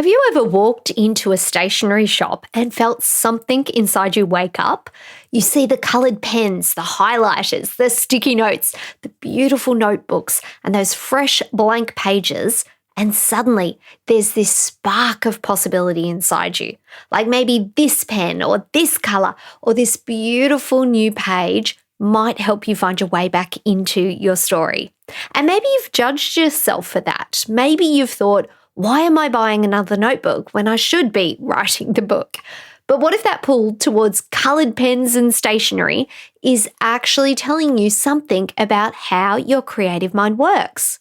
Have you ever walked into a stationery shop and felt something inside you wake up? You see the coloured pens, the highlighters, the sticky notes, the beautiful notebooks, and those fresh blank pages, and suddenly there's this spark of possibility inside you. Like maybe this pen or this colour or this beautiful new page might help you find your way back into your story. And maybe you've judged yourself for that. Maybe you've thought, why am I buying another notebook when I should be writing the book? But what if that pull towards coloured pens and stationery is actually telling you something about how your creative mind works?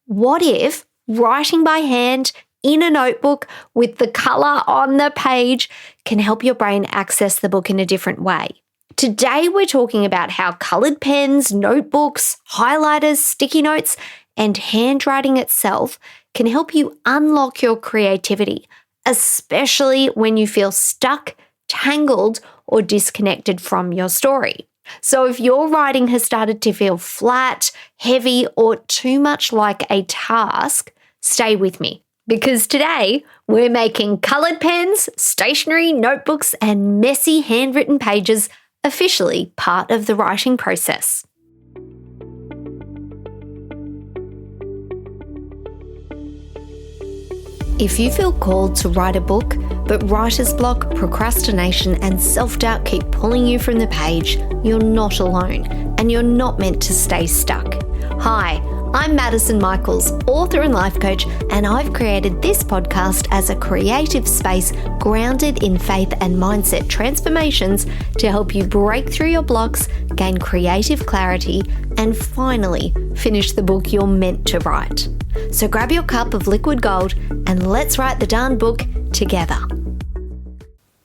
What if writing by hand in a notebook with the colour on the page can help your brain access the book in a different way? Today, we're talking about how coloured pens, notebooks, highlighters, sticky notes, and handwriting itself can help you unlock your creativity, especially when you feel stuck, tangled, or disconnected from your story. So if your writing has started to feel flat, heavy, or too much like a task, stay with me. Because today, we're making coloured pens, stationery, notebooks, and messy handwritten pages officially part of the writing process. If you feel called to write a book, but writer's block, procrastination, and self-doubt keep pulling you from the page, you're not alone, and you're not meant to stay stuck. Hi, I'm Madison Michaels, author and life coach, and I've created this podcast as a creative space grounded in faith and mindset transformations to help you break through your blocks, gain creative clarity, and finally finish the book you're meant to write. So grab your cup of liquid gold and let's write the darn book together.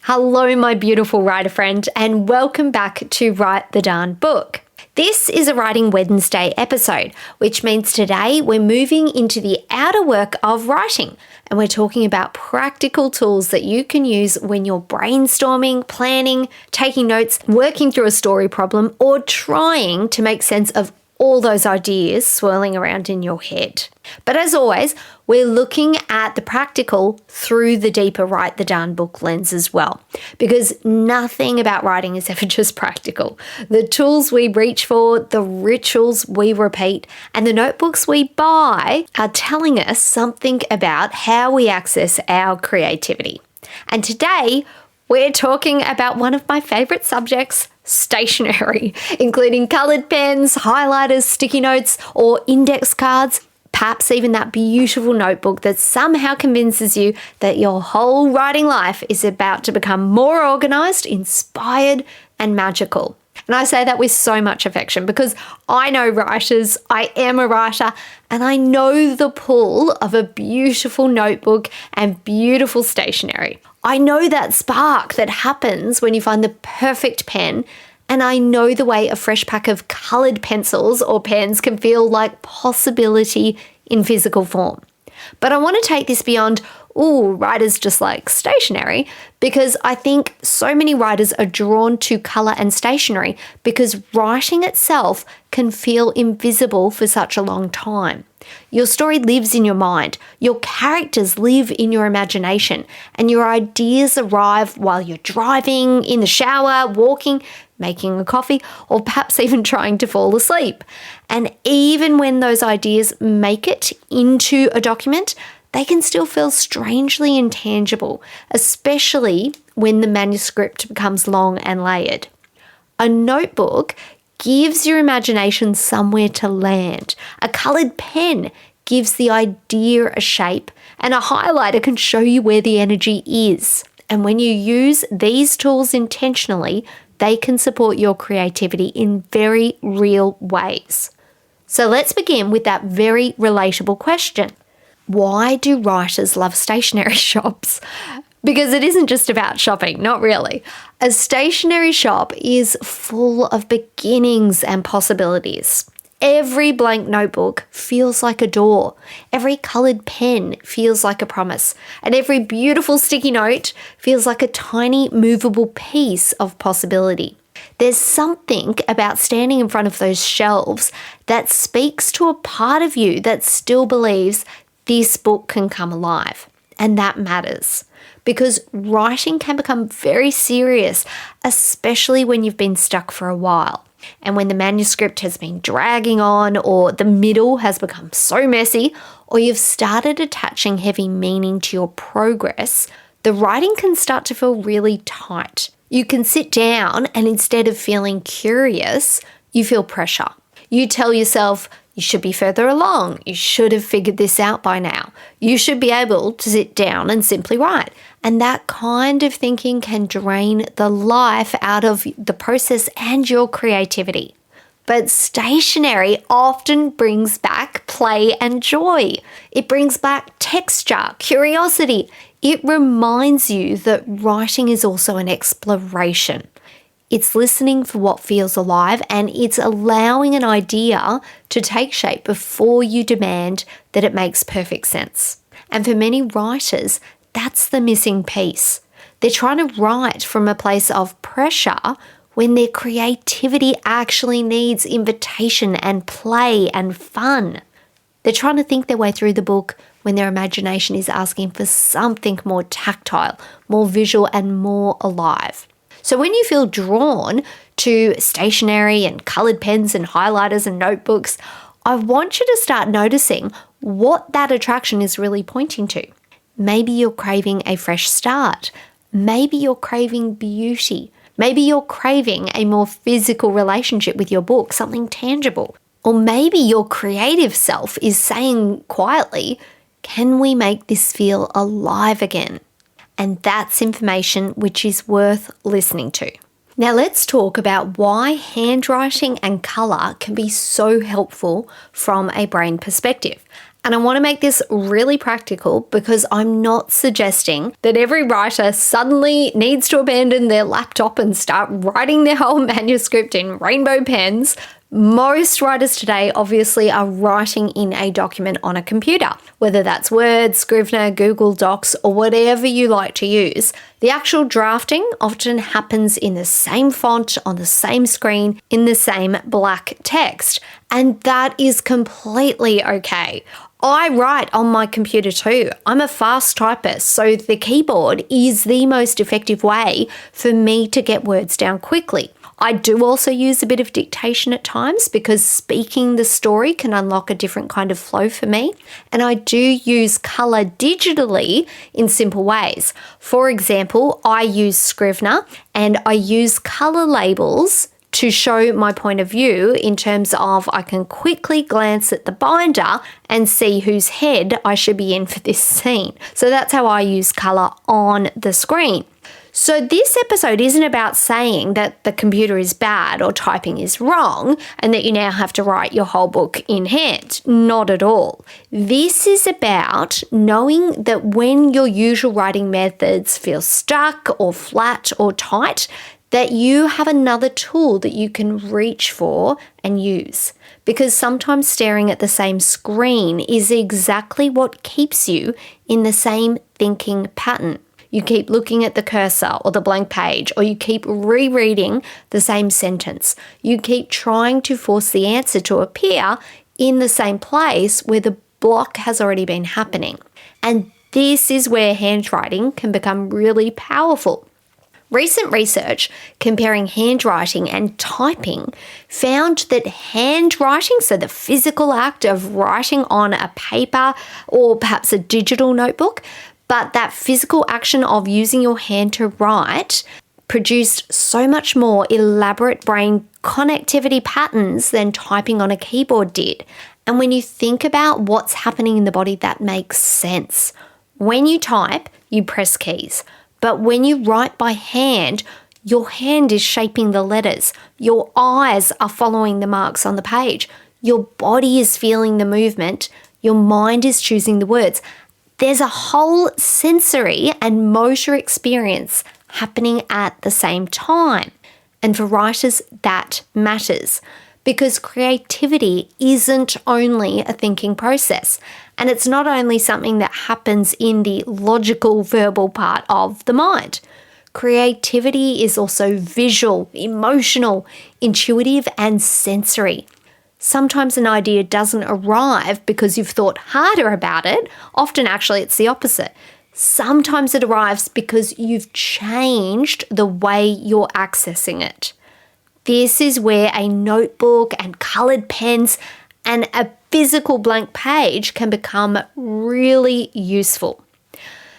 Hello, my beautiful writer friend, and welcome back to Write the Darn Book. This is a Writing Wednesday episode, which means today we're moving into the outer work of writing, and we're talking about practical tools that you can use when you're brainstorming, planning, taking notes, working through a story problem, or trying to make sense of all those ideas swirling around in your head. But as always, we're looking at the practical through the deeper Write the Darn Book lens as well, because nothing about writing is ever just practical. The tools we reach for, the rituals we repeat, and the notebooks we buy are telling us something about how we access our creativity. And today, we're talking about one of my favourite subjects, stationery, including coloured pens, highlighters, sticky notes, or index cards, perhaps even that beautiful notebook that somehow convinces you that your whole writing life is about to become more organised, inspired, and magical. And I say that with so much affection because I know writers, I am a writer, and I know the pull of a beautiful notebook and beautiful stationery. I know that spark that happens when you find the perfect pen, and I know the way a fresh pack of coloured pencils or pens can feel like possibility in physical form. But I want to take this beyond, writers just like stationery, because I think so many writers are drawn to colour and stationery because writing itself can feel invisible for such a long time. Your story lives in your mind, your characters live in your imagination, and your ideas arrive while you're driving, in the shower, walking, making a coffee, or perhaps even trying to fall asleep. And even when those ideas make it into a document, they can still feel strangely intangible, especially when the manuscript becomes long and layered. A notebook gives your imagination somewhere to land. A coloured pen gives the idea a shape, and a highlighter can show you where the energy is. And when you use these tools intentionally, they can support your creativity in very real ways. So let's begin with that very relatable question. Why do writers love stationery shops? Because it isn't just about shopping, not really. A stationery shop is full of beginnings and possibilities. Every blank notebook feels like a door. Every coloured pen feels like a promise. And every beautiful sticky note feels like a tiny movable piece of possibility. There's something about standing in front of those shelves that speaks to a part of you that still believes this book can come alive. and that matters. Because writing can become very serious, especially when you've been stuck for a while. And when the manuscript has been dragging on, or the middle has become so messy, or you've started attaching heavy meaning to your progress, the writing can start to feel really tight. You can sit down and instead of feeling curious, you feel pressure. You tell yourself, you should be further along. You should have figured this out by now. You should be able to sit down and simply write. And that kind of thinking can drain the life out of the process and your creativity. But stationery often brings back play and joy. It brings back texture, curiosity. It reminds you that writing is also an exploration. It's listening for what feels alive, and it's allowing an idea to take shape before you demand that it makes perfect sense. And for many writers, that's the missing piece. They're trying to write from a place of pressure when their creativity actually needs invitation and play and fun. They're trying to think their way through the book when their imagination is asking for something more tactile, more visual, and more alive. So when you feel drawn to stationery and coloured pens and highlighters and notebooks, I want you to start noticing what that attraction is really pointing to. Maybe you're craving a fresh start. Maybe you're craving beauty. Maybe you're craving a more physical relationship with your book, something tangible. Or maybe your creative self is saying quietly, can we make this feel alive again? And that's information which is worth listening to. Now let's talk about why handwriting and colour can be so helpful from a brain perspective. And I want to make this really practical because I'm not suggesting that every writer suddenly needs to abandon their laptop and start writing their whole manuscript in rainbow pens. Most writers today obviously are writing in a document on a computer, whether that's Word, Scrivener, Google Docs, or whatever you like to use. The actual drafting often happens in the same font, on the same screen, in the same black text, and that is completely okay. I write on my computer too. I'm a fast typist, so the keyboard is the most effective way for me to get words down quickly. I do also use a bit of dictation at times because speaking the story can unlock a different kind of flow for me. And I do use colour digitally in simple ways. For example, I use Scrivener and I use colour labels to show my point of view in terms of I can quickly glance at the binder and see whose head I should be in for this scene. So that's how I use colour on the screen. So this episode isn't about saying that the computer is bad or typing is wrong and that you now have to write your whole book in hand. Not at all. This is about knowing that when your usual writing methods feel stuck or flat or tight, that you have another tool that you can reach for and use. Because sometimes staring at the same screen is exactly what keeps you in the same thinking pattern. You keep looking at the cursor or the blank page, or you keep rereading the same sentence. You keep trying to force the answer to appear in the same place where the block has already been happening. And this is where handwriting can become really powerful. Recent research comparing handwriting and typing found that handwriting, so the physical act of writing on a paper or perhaps a digital notebook, but that physical action of using your hand to write produced so much more elaborate brain connectivity patterns than typing on a keyboard did. And when you think about what's happening in the body, that makes sense. When you type, you press keys. But when you write by hand, your hand is shaping the letters. Your eyes are following the marks on the page. Your body is feeling the movement. Your mind is choosing the words. There's a whole sensory and motor experience happening at the same time. And for writers, that matters because creativity isn't only a thinking process. And it's not only something that happens in the logical, verbal part of the mind. Creativity is also visual, emotional, intuitive, and sensory. Sometimes an idea doesn't arrive because you've thought harder about it. Often, actually, it's the opposite. Sometimes it arrives because you've changed the way you're accessing it. This is where a notebook and coloured pens and a physical blank page can become really useful.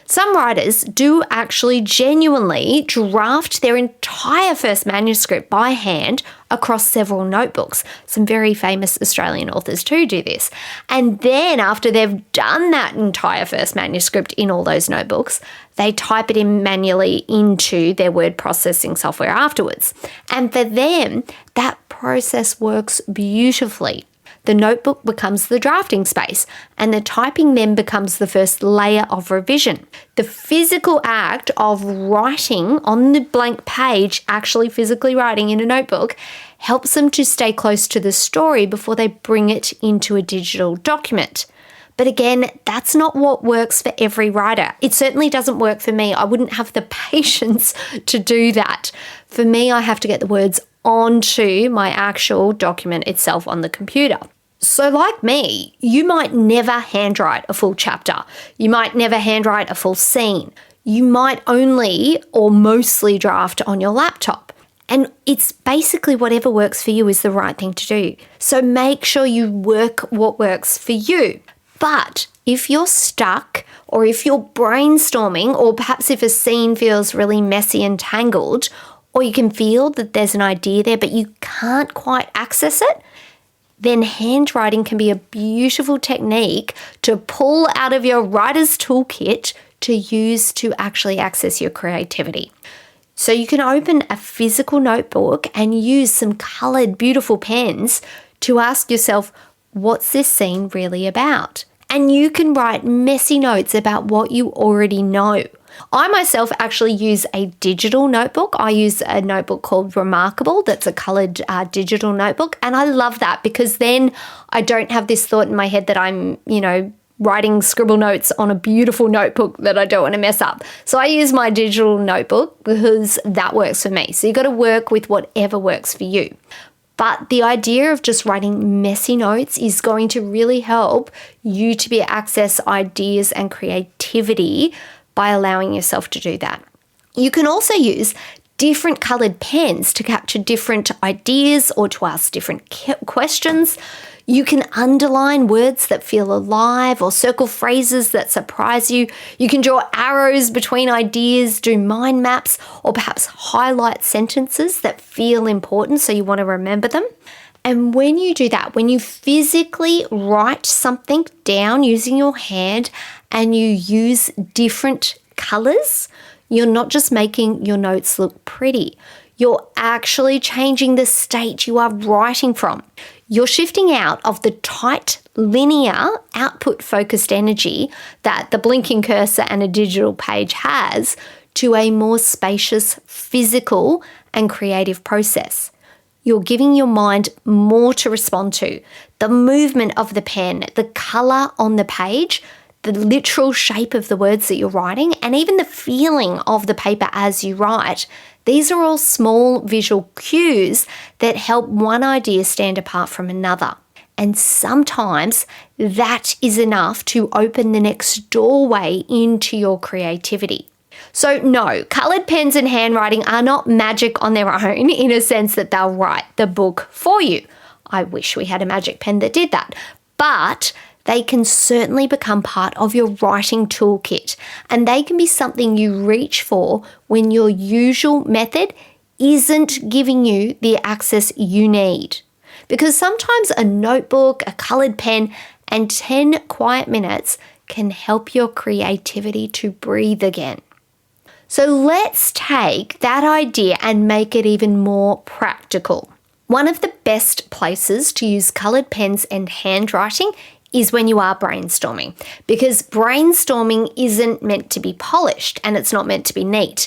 Some writers do actually genuinely draft their entire first manuscript by hand across several notebooks. Some very famous Australian authors too do this. And then after they've done that entire first manuscript in all those notebooks, they type it in manually into their word processing software afterwards. And for them, that process works beautifully. The notebook becomes the drafting space, and the typing then becomes the first layer of revision. The physical act of writing on the blank page, actually physically writing in a notebook, helps them to stay close to the story before they bring it into a digital document. But again, that's not what works for every writer. It certainly doesn't work for me. I wouldn't have the patience to do that. For me, I have to get the words onto my actual document itself on the computer. So like me, you might never handwrite a full chapter. You might never handwrite a full scene. You might only or mostly draft on your laptop. And it's basically whatever works for you is the right thing to do. So make sure you work what works for you. But if you're stuck, or if you're brainstorming, or perhaps if a scene feels really messy and tangled, or you can feel that there's an idea there but you can't quite access it, then handwriting can be a beautiful technique to pull out of your writer's toolkit to use to actually access your creativity. So you can open a physical notebook and use some coloured, beautiful pens to ask yourself, what's this scene really about? And you can write messy notes about what you already know. I myself actually use a digital notebook. I use a notebook called Remarkable that's a coloured digital notebook. And I love that because then I don't have this thought in my head that I'm, writing scribble notes on a beautiful notebook that I don't want to mess up. So I use my digital notebook because that works for me. So you've got to work with whatever works for you. But the idea of just writing messy notes is going to really help you to be access ideas and creativity by allowing yourself to do that. You can also use different coloured pens to capture different ideas or to ask different questions. You can underline words that feel alive or circle phrases that surprise you. You can draw arrows between ideas, do mind maps, or perhaps highlight sentences that feel important so you want to remember them. And when you do that, when you physically write something down using your hand and you use different colours, you're not just making your notes look pretty. You're actually changing the state you are writing from. You're shifting out of the tight, linear, output-focused energy that the blinking cursor and a digital page has to a more spacious, physical and creative process. You're giving your mind more to respond to. The movement of the pen, the colour on the page, the literal shape of the words that you're writing, and even the feeling of the paper as you write. These are all small visual cues that help one idea stand apart from another. And sometimes that is enough to open the next doorway into your creativity. So no, coloured pens and handwriting are not magic on their own in a sense that they'll write the book for you. I wish we had a magic pen that did that. But they can certainly become part of your writing toolkit, and they can be something you reach for when your usual method isn't giving you the access you need. Because sometimes a notebook, a coloured pen, and 10 quiet minutes can help your creativity to breathe again. So let's take that idea and make it even more practical. One of the best places to use coloured pens and handwriting is when you are brainstorming, because brainstorming isn't meant to be polished and it's not meant to be neat.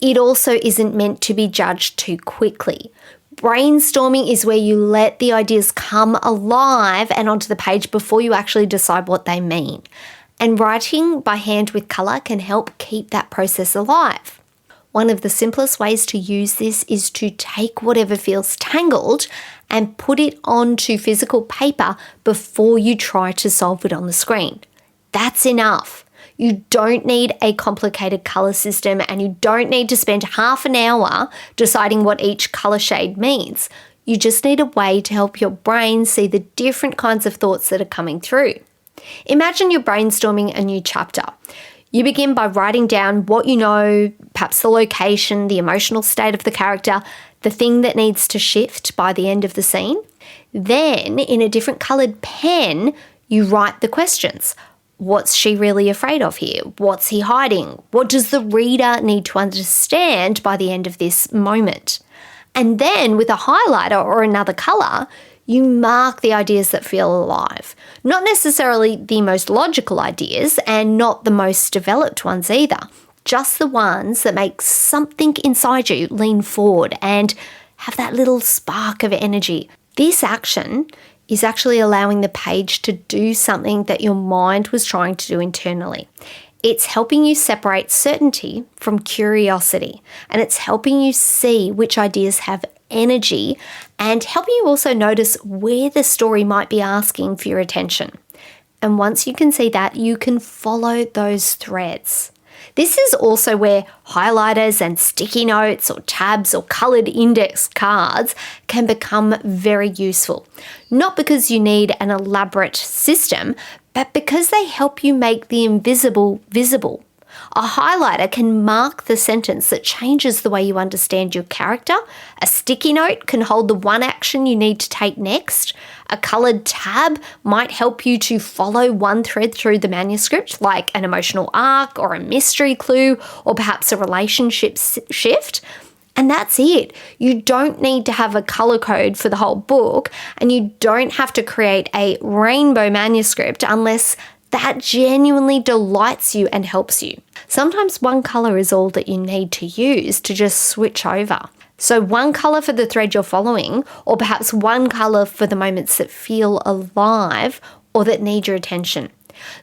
It also isn't meant to be judged too quickly. Brainstorming is where you let the ideas come alive and onto the page before you actually decide what they mean. And writing by hand with colour can help keep that process alive. One of the simplest ways to use this is to take whatever feels tangled and put it onto physical paper before you try to solve it on the screen. That's enough. You don't need a complicated colour system, and you don't need to spend half an hour deciding what each colour shade means. You just need a way to help your brain see the different kinds of thoughts that are coming through. Imagine you're brainstorming a new chapter. You begin by writing down what you know, perhaps the location, the emotional state of the character, the thing that needs to shift by the end of the scene. Then, in a different coloured pen, you write the questions. What's she really afraid of here? What's he hiding? What does the reader need to understand by the end of this moment? And then, with a highlighter or another colour, you mark the ideas that feel alive. Not necessarily the most logical ideas and not the most developed ones either. Just the ones that make something inside you lean forward and have that little spark of energy. This action is actually allowing the page to do something that your mind was trying to do internally. It's helping you separate certainty from curiosity, and it's helping you see which ideas have energy and helping you also notice where the story might be asking for your attention. And once you can see that, you can follow those threads. This is also where highlighters and sticky notes or tabs or coloured index cards can become very useful. Not because you need an elaborate system, but because they help you make the invisible visible. A highlighter can mark the sentence that changes the way you understand your character. A sticky note can hold the one action you need to take next. A coloured tab might help you to follow one thread through the manuscript, like an emotional arc or a mystery clue, or perhaps a relationship shift. And that's it. You don't need to have a colour code for the whole book, and you don't have to create a rainbow manuscript unless that genuinely delights you and helps you. Sometimes one colour is all that you need to use to just switch over. So one colour for the thread you're following, or perhaps one colour for the moments that feel alive or that need your attention.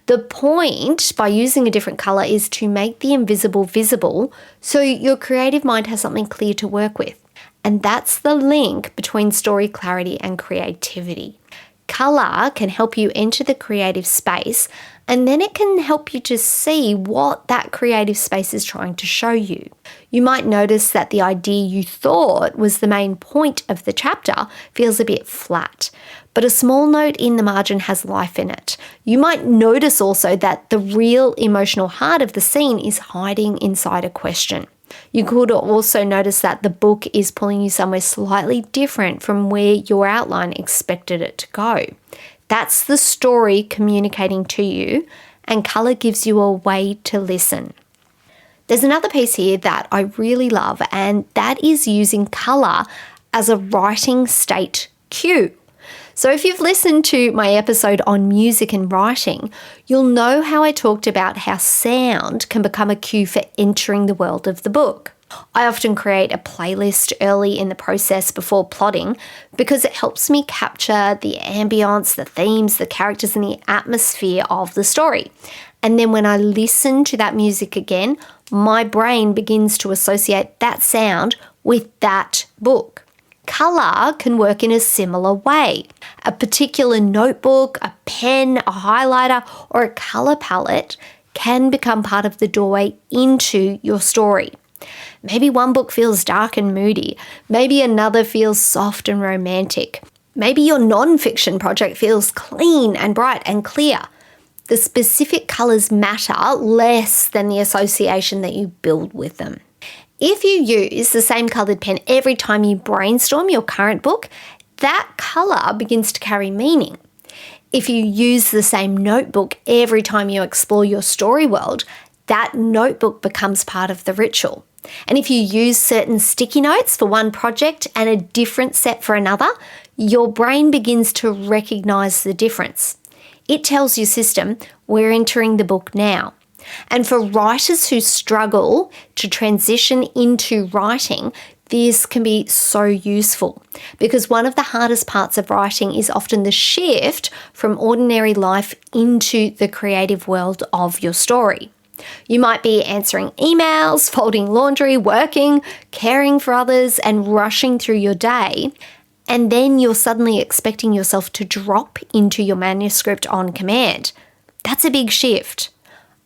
The point by using a different colour is to make the invisible visible so your creative mind has something clear to work with. And that's the link between story clarity and creativity. Colour can help you enter the creative space, and then it can help you to see what that creative space is trying to show you. You might notice that the idea you thought was the main point of the chapter feels a bit flat, but a small note in the margin has life in it. You might notice also that the real emotional heart of the scene is hiding inside a question. You could also notice that the book is pulling you somewhere slightly different from where your outline expected it to go. That's the story communicating to you, and colour gives you a way to listen. There's another piece here that I really love, and that is using colour as a writing state cue. So if you've listened to my episode on music and writing, you'll know how I talked about how sound can become a cue for entering the world of the book. I often create a playlist early in the process before plotting because it helps me capture the ambience, the themes, the characters, and the atmosphere of the story. And then when I listen to that music again, my brain begins to associate that sound with that book. Colour can work in a similar way. A particular notebook, a pen, a highlighter, or a colour palette can become part of the doorway into your story. Maybe one book feels dark and moody. Maybe another feels soft and romantic. Maybe your non-fiction project feels clean and bright and clear. The specific colours matter less than the association that you build with them. If you use the same coloured pen every time you brainstorm your current book, that colour begins to carry meaning. If you use the same notebook every time you explore your story world, that notebook becomes part of the ritual. And if you use certain sticky notes for one project and a different set for another, your brain begins to recognise the difference. It tells your system, we're entering the book now. And for writers who struggle to transition into writing, this can be so useful because one of the hardest parts of writing is often the shift from ordinary life into the creative world of your story. You might be answering emails, folding laundry, working, caring for others, and rushing through your day. And then you're suddenly expecting yourself to drop into your manuscript on command. That's a big shift.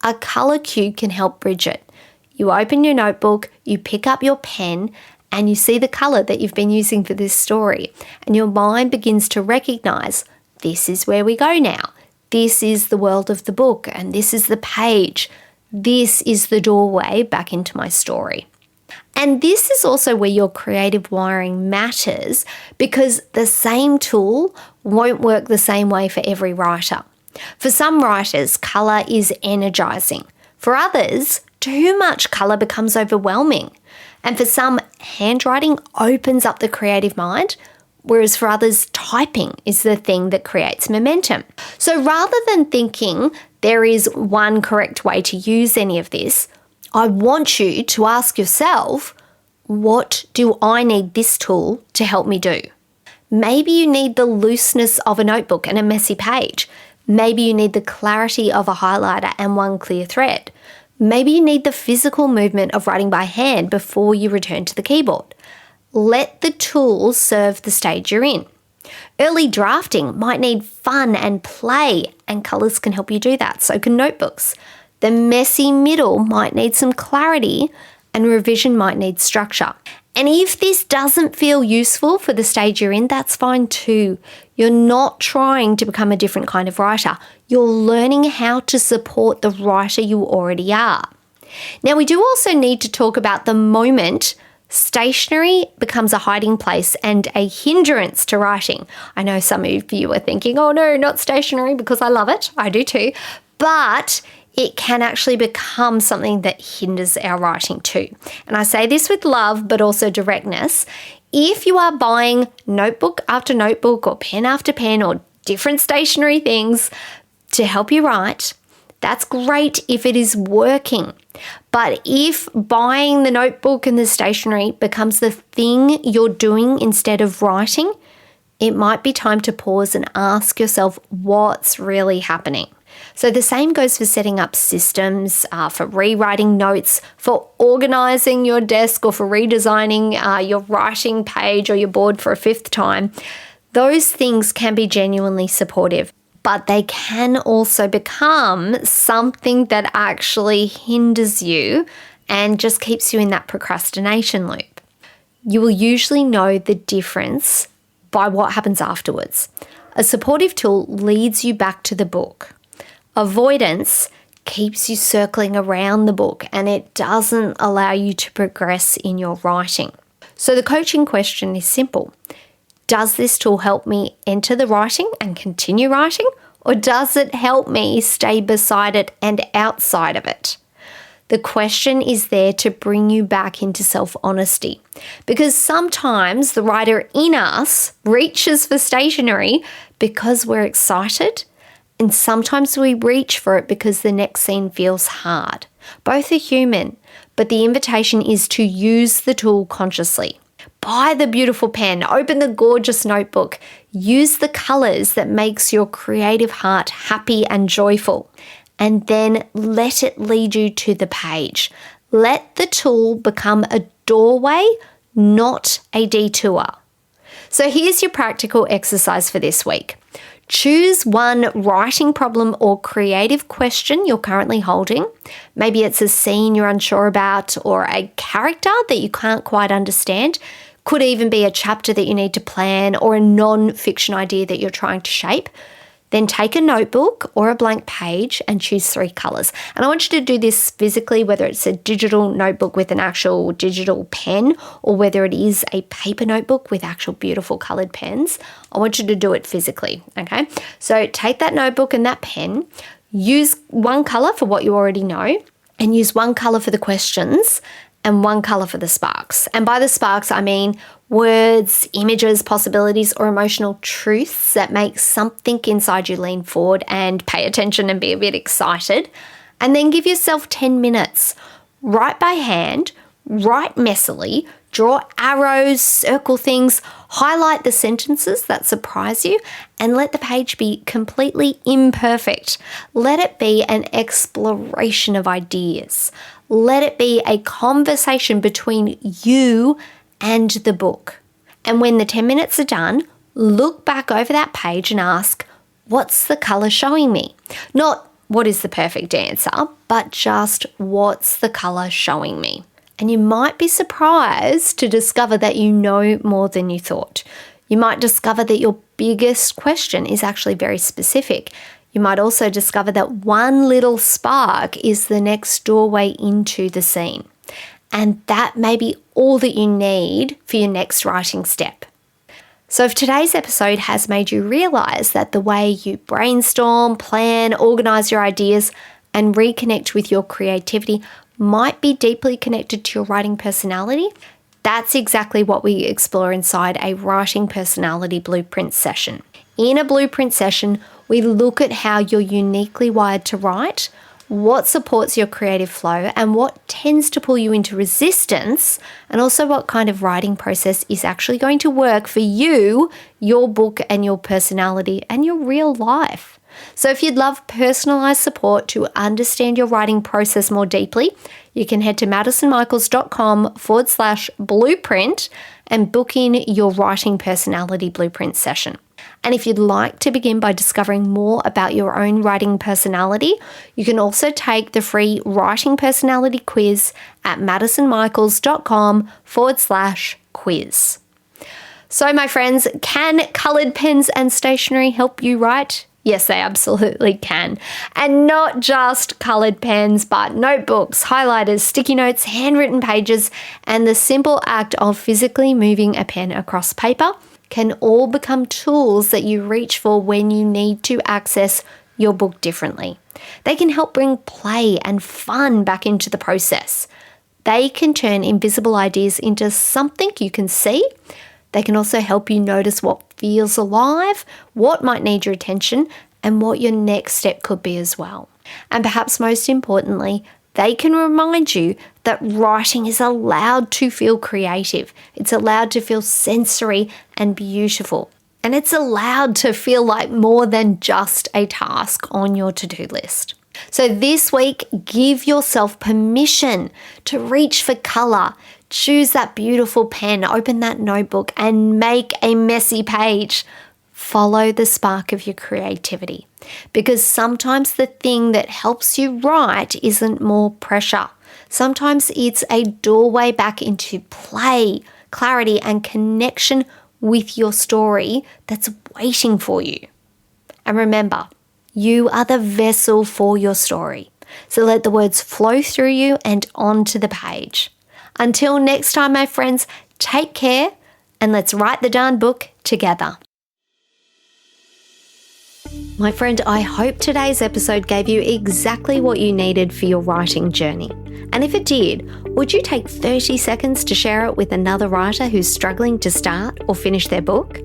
a colour cue can help bridge it. You open your notebook, you pick up your pen, and you see the colour that you've been using for this story. And your mind begins to recognise, this is where we go now. This is the world of the book, and this is the page. This is the doorway back into my story. And this is also where your creative wiring matters, because the same tool won't work the same way for every writer. For some writers, colour is energising. For others, too much colour becomes overwhelming. And for some, handwriting opens up the creative mind, whereas for others, typing is the thing that creates momentum. So rather than thinking there is one correct way to use any of this, I want you to ask yourself, what do I need this tool to help me do? Maybe you need the looseness of a notebook and a messy page. Maybe you need the clarity of a highlighter and one clear thread. Maybe you need the physical movement of writing by hand before you return to the keyboard. Let the tool serve the stage you're in. Early drafting might need fun and play, and colours can help you do that, so can notebooks. The messy middle might need some clarity, and revision might need structure. And if this doesn't feel useful for the stage you're in, that's fine too. You're not trying to become a different kind of writer. You're learning how to support the writer you already are. Now, we do also need to talk about the moment stationery becomes a hiding place and a hindrance to writing. I know some of you are thinking, oh no, not stationery, because I love it. I do too. But it can actually become something that hinders our writing too. And I say this with love, but also directness. If you are buying notebook after notebook or pen after pen or different stationery things to help you write, that's great if it is working. But if buying the notebook and the stationery becomes the thing you're doing instead of writing, it might be time to pause and ask yourself what's really happening. So the same goes for setting up systems, for rewriting notes, for organising your desk, or for redesigning your writing page or your board for a fifth time. Those things can be genuinely supportive, but they can also become something that actually hinders you and just keeps you in that procrastination loop. You will usually know the difference by what happens afterwards. A supportive tool leads you back to the book. Avoidance keeps you circling around the book, and it doesn't allow you to progress in your writing. So the coaching question is simple. Does this tool help me enter the writing and continue writing, or does it help me stay beside it and outside of it? The question is there to bring you back into self-honesty, because sometimes the writer in us reaches for stationery because we're excited, and sometimes we reach for it because the next scene feels hard. Both are human, but the invitation is to use the tool consciously. Buy the beautiful pen, open the gorgeous notebook, use the colours that makes your creative heart happy and joyful, and then let it lead you to the page. Let the tool become a doorway, not a detour. So here's your practical exercise for this week. Choose one writing problem or creative question you're currently holding. Maybe it's a scene you're unsure about or a character that you can't quite understand. Could even be a chapter that you need to plan or a non-fiction idea that you're trying to shape. Then take a notebook or a blank page and choose 3 colours. And I want you to do this physically, whether it's a digital notebook with an actual digital pen or whether it is a paper notebook with actual beautiful coloured pens. I want you to do it physically, okay? So take that notebook and that pen, use one colour for what you already know, and use one colour for the questions and one colour for the sparks. And by the sparks, I mean words, images, possibilities, or emotional truths that make something inside you lean forward and pay attention and be a bit excited. And then give yourself 10 minutes. Write by hand, write messily, draw arrows, circle things, highlight the sentences that surprise you, and let the page be completely imperfect. Let it be an exploration of ideas. Let it be a conversation between you and the book. And when the 10 minutes are done, look back over that page and ask, what's the colour showing me? Not what is the perfect answer, but just what's the colour showing me. And you might be surprised to discover that you know more than you thought. You might discover that your biggest question is actually very specific. You might also discover that one little spark is the next doorway into the scene. And that may be all that you need for your next writing step. So if today's episode has made you realise that the way you brainstorm, plan, organise your ideas, and reconnect with your creativity might be deeply connected to your writing personality, that's exactly what we explore inside a writing personality blueprint session. In a blueprint session, we look at how you're uniquely wired to write, what supports your creative flow, and what tends to pull you into resistance, and also what kind of writing process is actually going to work for you, your book, and your personality, and your real life. So if you'd love personalised support to understand your writing process more deeply, you can head to madisonmichaels.com/blueprint and book in your writing personality blueprint session. And if you'd like to begin by discovering more about your own writing personality, you can also take the free writing personality quiz at madisonmichaels.com/quiz. So my friends, can coloured pens and stationery help you write? Yes, they absolutely can. And not just coloured pens, but notebooks, highlighters, sticky notes, handwritten pages, and the simple act of physically moving a pen across paper can all become tools that you reach for when you need to access your book differently. They can help bring play and fun back into the process. They can turn invisible ideas into something you can see. They can also help you notice what feels alive, what might need your attention, and what your next step could be as well. And perhaps most importantly, they can remind you that writing is allowed to feel creative. It's allowed to feel sensory and beautiful. And it's allowed to feel like more than just a task on your to-do list. So this week, give yourself permission to reach for colour. Choose that beautiful pen, open that notebook, and make a messy page. Follow the spark of your creativity. Because sometimes the thing that helps you write isn't more pressure. Sometimes it's a doorway back into play, clarity, and connection with your story that's waiting for you. And remember, you are the vessel for your story. So let the words flow through you and onto the page. Until next time, my friends, take care and let's write the darn book together. My friend, I hope today's episode gave you exactly what you needed for your writing journey. And if it did, would you take 30 seconds to share it with another writer who's struggling to start or finish their book?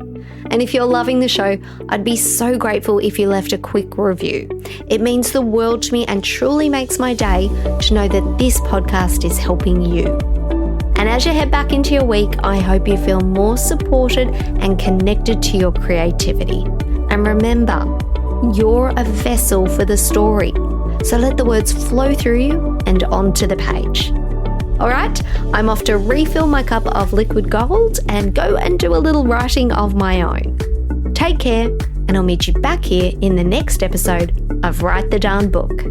And if you're loving the show, I'd be so grateful if you left a quick review. It means the world to me and truly makes my day to know that this podcast is helping you. And as you head back into your week, I hope you feel more supported and connected to your creativity. And remember, you're a vessel for the story. So let the words flow through you and onto the page. All right, I'm off to refill my cup of liquid gold and go and do a little writing of my own. Take care, and I'll meet you back here in the next episode of Write the Darn Book.